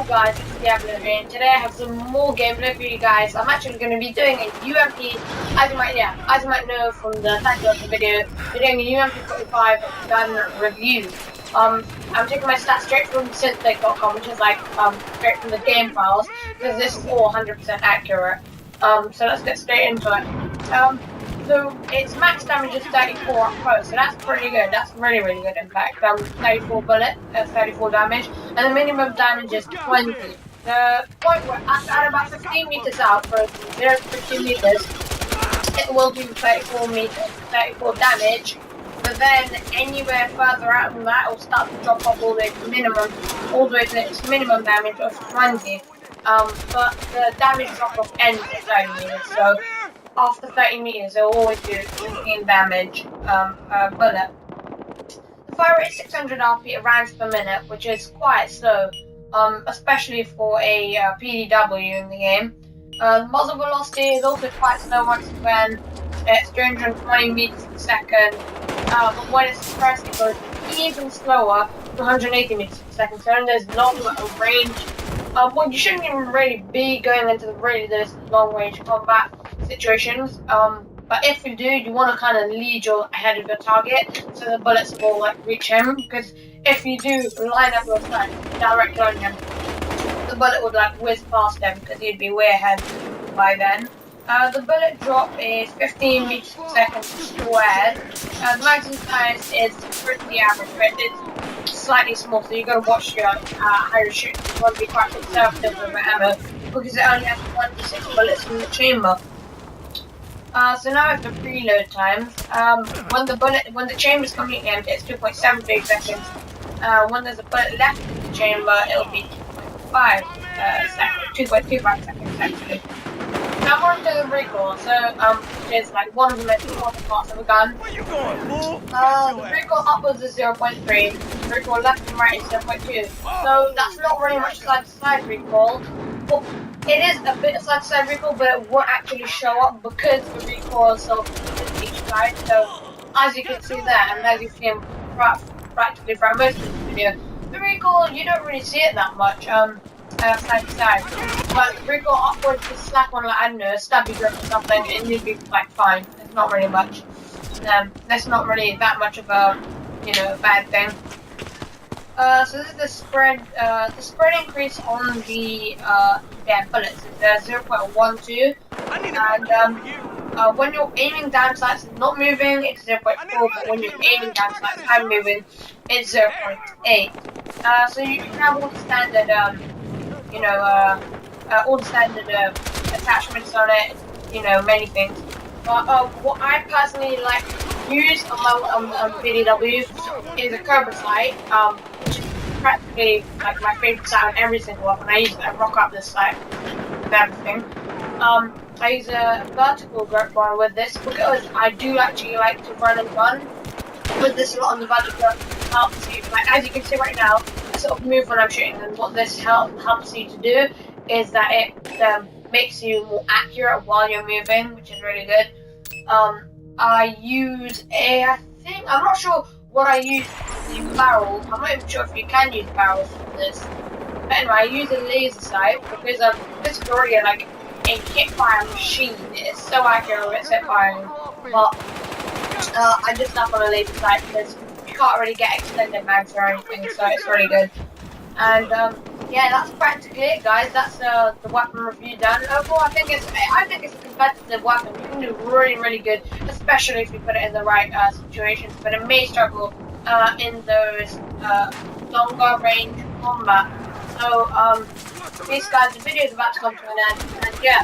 up guys, it's Diablo here, and today I have some more gameplay for you guys. I'm actually going to be doing a UMP, as you might know from the title of the video, we're doing a UMP-45 gun review. I'm taking my stats straight from synthleg.com, which is like straight from the game files, because this is all 100% accurate. So let's get straight into it. So its max damage is 34 up close, so that's pretty good. That's really good in fact. 34 bullet, 34 damage, and the minimum damage is 20. The point where at about 15 meters out, from 0 to 15 meters, it will do 34 damage. But then anywhere further out than that, it will start to drop off all the way to its minimum damage of 20. But the damage drop off ends at 30 meters, so after 30 meters, it will always do 15 damage per bullet. The fire rate is 600 rounds per minute, which is quite slow, especially for a PDW in the game. The muzzle velocity is also quite slow once again. It's 320 meters per second, but when it's suppressed, it goes even slower to 180 meters per second. So there's long range. Well, you shouldn't even really be going into those long range combat situations, but if you do, you want to kind of lead ahead of your target so the bullets will like reach him, because if you do line up your sights directly on him, the bullet would like whiz past him because he'd be way ahead by then. The bullet drop is 15 meters per second squared. The magazine size is pretty average, but it's slightly small, so you got to watch how you're shooting. You want to be quite conservative with the ammo because it only has 1d6 bullets in the chamber. So now I have the preload times. When the chamber is completely empty, it's 2.73 seconds. When there's a bullet left in the chamber, it'll be 2.25 seconds actually. Now I'm on to the recoil, which is like one of the most important parts of a gun. Where you going, fool? The recoil upwards is 0.3, the recoil left and right is 0.2. So that's not really much side-to-side recoil. Well, it is a bit of side-to-side recoil, but it won't actually show up because the recoil is so each side. So as you can see there, and as you've seen practically throughout most of the video, the recoil, you don't really see it that much side to side. But recoil upwards, just slap on like, I don't know, a stubby grip or something, and you'd be like fine. It's not really much. That's not really that much of a bad thing. So this is the spread. The spread increase on the bullets is 0.12, and when you're aiming down sights and not moving, it's 0.4. But when you're aiming down sights and moving, it's 0.8. So you can have all the standard, attachments on it. Many things. But what I personally like to use on my PDW is a Cobra sight, which is practically like my favorite sight on every single weapon. I rock up this sight with everything. I use a vertical grip one with this because I do actually like to run and gun with this a lot on the vertical. Helps you, like as you can see right now, I sort of move when I'm shooting, and what this helps you to do is that it makes you more accurate while you're moving, which is really good. I use I'm not sure what I use for the barrels. I'm not even sure if you can use barrels for this. But anyway, I use a laser sight because this is already like a hip-fire machine. It is so accurate with its hip-firing, but I just snap on a laser sight because you can't really get extended mags or anything, so it's really good. And yeah, that's practically it, guys. That's the weapon review done. Overall, I think it's a competitive weapon. You can do really good, especially if you put it in the right situations. But it may struggle in those longer range combat. So, peace, guys. The video is about to come to an end, and yeah.